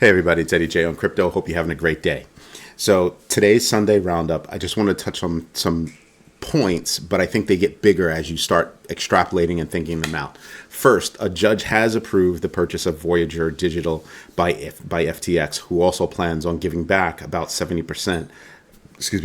Hey everybody, it's Eddie J on Crypto. Hope you're having a great day. So today's Sunday Roundup. I just want to touch on some points, but I think they get bigger as you start extrapolating and thinking them out. First, a judge has approved the purchase of Voyager Digital by FTX, who also plans on giving back about 70%,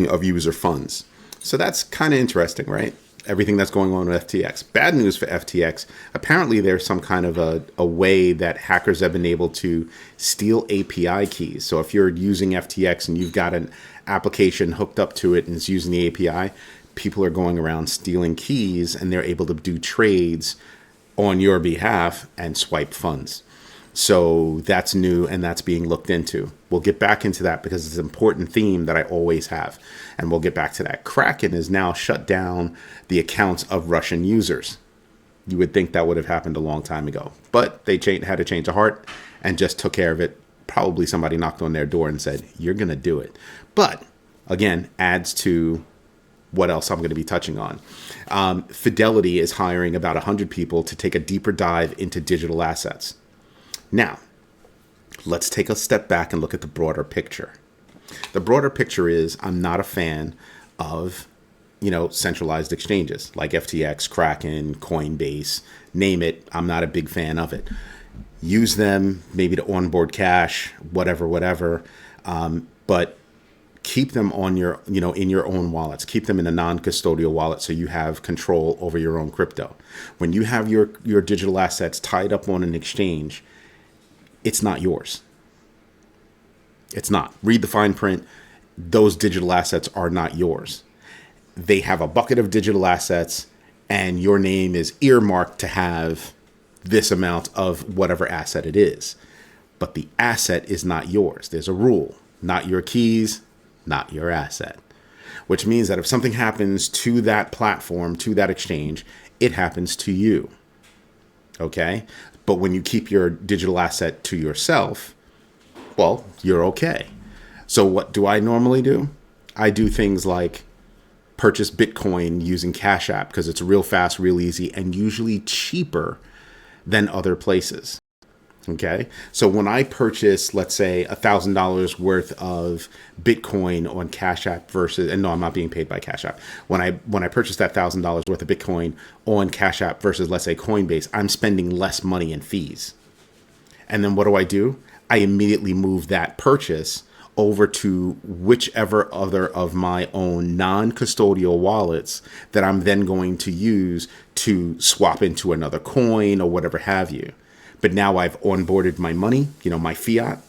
of user funds. So that's kind of interesting, right? Everything that's going on with FTX. Bad news for FTX. Apparently, there's some kind of a way that hackers have been able to steal API keys. So if you're using FTX and you've got an application hooked up to it and it's using the API, people are going around stealing keys and they're able to do trades on your behalf and swipe funds. So that's new and that's being looked into. We'll get back into that because it's an important theme that I always have. And we'll get back to that. Kraken has now shut down the accounts of Russian users. You would think that would have happened a long time ago. But they had a change of heart and just took care of it. Probably somebody knocked on their door and said, you're going to do it. But again, adds to what else I'm going to be touching on. Fidelity is hiring about 100 people to take a deeper dive into digital assets. Now, let's take a step back and look at the broader picture. The broader picture is I'm not a fan of, centralized exchanges like FTX, Kraken, Coinbase, name it. I'm not a big fan of it. Use them maybe to onboard cash, whatever. But keep them on your, in your own wallets. Keep them in a non-custodial wallet so you have control over your own crypto. When you have your digital assets tied up on an exchange, it's not yours. It's not. Read the fine print. Those digital assets are not yours. They have a bucket of digital assets and your name is earmarked to have this amount of whatever asset it is. But the asset is not yours. There's a rule. Not your keys, not your asset. Which means that if something happens to that platform, to that exchange, it happens to you. Okay? But when you keep your digital asset to yourself, well, you're okay. So what do I normally do? I do things like purchase Bitcoin using Cash App because it's real fast, real easy, and usually cheaper than other places. Okay, so when I purchase, let's say, $1,000 worth of Bitcoin on Cash App versus, and no, I'm not being paid by Cash App. When I purchase that $1,000 worth of Bitcoin on Cash App versus, let's say, Coinbase, I'm spending less money in fees. And then what do? I immediately move that purchase over to whichever other of my own non-custodial wallets that I'm then going to use to swap into another coin or whatever have you. But now I've onboarded my money, my fiat.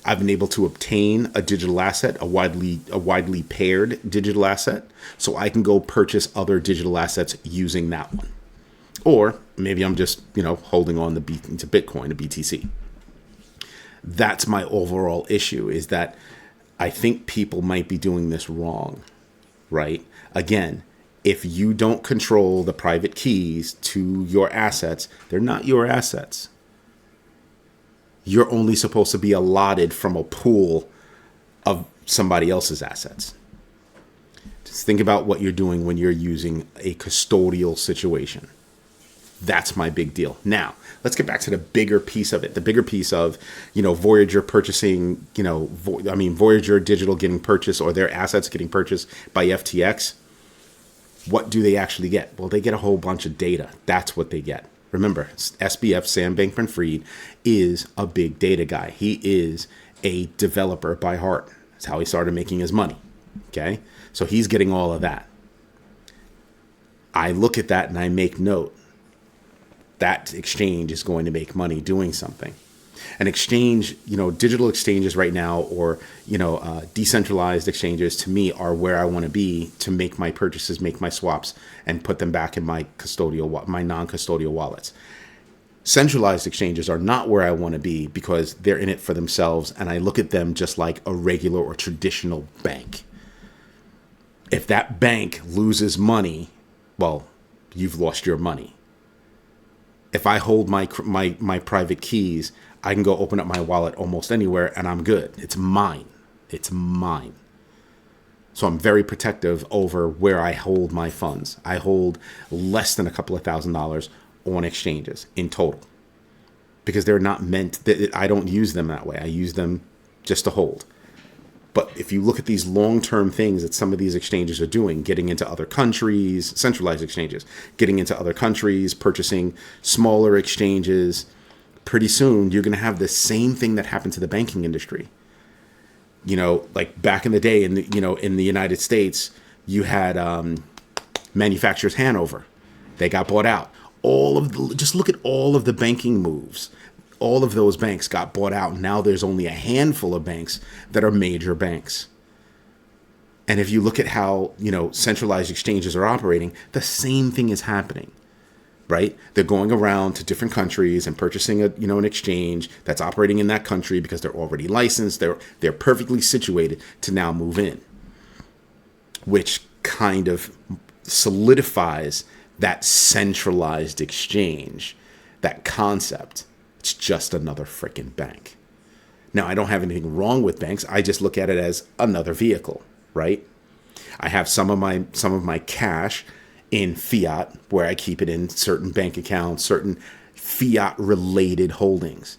I've been able to obtain a digital asset, a widely paired digital asset, so I can go purchase other digital assets using that one. Or maybe I'm just, holding on to Bitcoin, to BTC. That's my overall issue, is that I think people might be doing this wrong, right? Again, if you don't control the private keys to your assets, they're not your assets. You're only supposed to be allotted from a pool of somebody else's assets. Just think about what you're doing when you're using a custodial situation. That's my big deal. Now, let's get back to the bigger piece of it. The bigger piece of, Voyager purchasing, Voyager Digital getting purchased, or their assets getting purchased by FTX. What do they actually get? Well, they get a whole bunch of data. That's what they get. Remember, SBF, Sam Bankman-Fried, is a big data guy. He is a developer by heart. That's how he started making his money. Okay? So he's getting all of that. I look at that and I make note. That exchange is going to make money doing something. An exchange, digital exchanges right now, or, decentralized exchanges, to me are where I want to be to make my purchases, make my swaps, and put them back in my non-custodial wallets. Centralized exchanges are not where I want to be because they're in it for themselves, and I look at them just like a regular or traditional bank. If that bank loses money, well, you've lost your money. If I hold my private keys, I can go open up my wallet almost anywhere and I'm good. It's mine. It's mine. So I'm very protective over where I hold my funds. I hold less than a couple of $1,000s on exchanges in total. because they're not meant that I don't use them that way. I use them just to hold. But if you look at these long-term things that some of these exchanges are doing, getting into other countries, centralized exchanges, getting into other countries, purchasing smaller exchanges, pretty soon you're going to have the same thing that happened to the banking industry. Like back in the day in the United States, you had Manufacturers Hanover. They got bought out. Just look at all of the banking moves. All of those banks got bought out. Now there's only a handful of banks that are major banks. And if you look at how, centralized exchanges are operating, the same thing is happening, right? They're going around to different countries and purchasing an exchange that's operating in that country because they're already licensed. They're perfectly situated to now move in, which kind of solidifies that centralized exchange, that concept. It's just another freaking bank. Now, I don't have anything wrong with banks. I just look at it as another vehicle, right? I have some of my cash in fiat, where I keep it in certain bank accounts, certain fiat related holdings.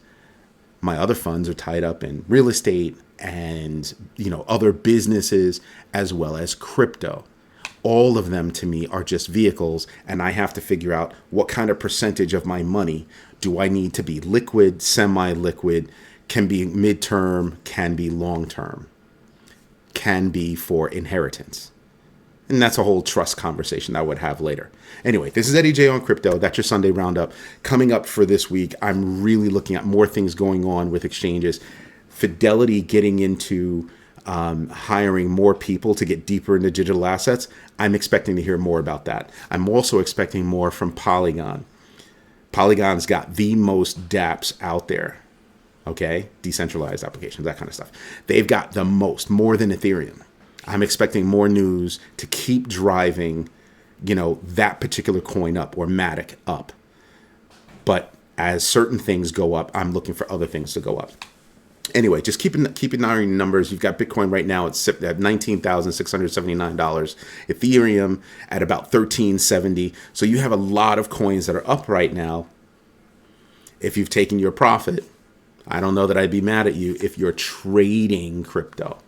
My other funds are tied up in real estate and, other businesses, as well as crypto. All of them to me are just vehicles, and I have to figure out what kind of percentage of my money do I need to be liquid, semi-liquid, can be midterm, can be long-term, can be for inheritance. And that's a whole trust conversation I would have later. Anyway, this is Eddie J on crypto. That's your Sunday roundup. Coming up for this week, I'm really looking at more things going on with exchanges. Fidelity getting into hiring more people to get deeper into digital assets. I'm expecting to hear more about that. I'm also expecting more from Polygon. Polygon's got the most dApps out there. Okay? Decentralized applications, that kind of stuff. They've got the most, more than Ethereum. I'm expecting more news to keep driving, that particular coin up, or Matic up. But as certain things go up, I'm looking for other things to go up. Anyway, just keep an eye on your numbers. You've got Bitcoin right now at $19,679. Ethereum at about $13.70. So you have a lot of coins that are up right now. If you've taken your profit, I don't know that I'd be mad at you if you're trading crypto.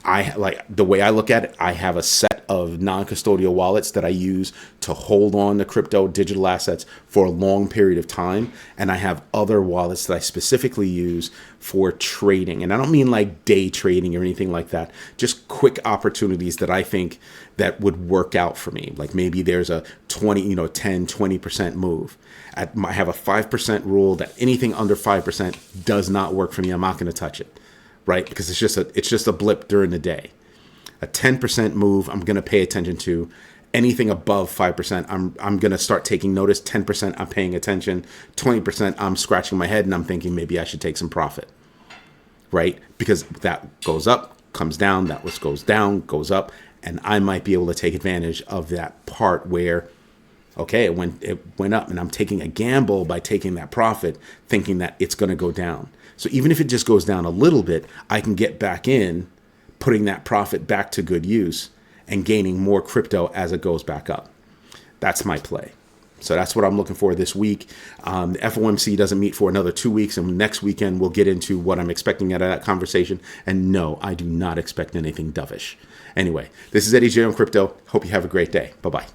The way I look at it, I have a set of non-custodial wallets that I use to hold on to crypto digital assets for a long period of time. And I have other wallets that I specifically use for trading. And I don't mean like day trading or anything like that. Just quick opportunities that I think that would work out for me. Like maybe there's a 20% move. I have a 5% rule that anything under 5% does not work for me. I'm not going to touch it. Right? Because it's just a blip during the day. A 10% move, I'm going to pay attention to. Anything above 5%, I'm going to start taking notice. 10%, I'm paying attention. 20%, I'm scratching my head and I'm thinking maybe I should take some profit. Right? Because that goes up, comes down, that goes down, goes up, and I might be able to take advantage of that part where, okay, it went up, and I'm taking a gamble by taking that profit, thinking that it's going to go down. So even if it just goes down a little bit, I can get back in, putting that profit back to good use and gaining more crypto as it goes back up. That's my play. So that's what I'm looking for this week. The FOMC doesn't meet for another 2 weeks, and next weekend we'll get into what I'm expecting out of that conversation. And no, I do not expect anything dovish. Anyway, this is Eddie J on crypto. Hope you have a great day. Bye-bye.